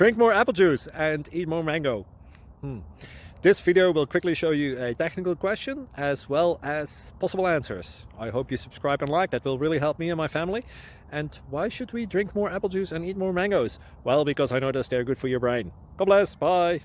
Drink more apple juice and eat more mango. This video will quickly show you a technical question as well as possible answers. I hope you subscribe and like, that will really help me and my family. And why should we drink more apple juice and eat more mangoes? Well, because I noticed they're good for your brain. God bless, bye.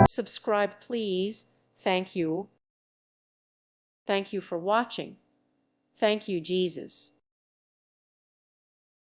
Subscribe, please. Thank you. Thank you for watching. Thank you, Jesus.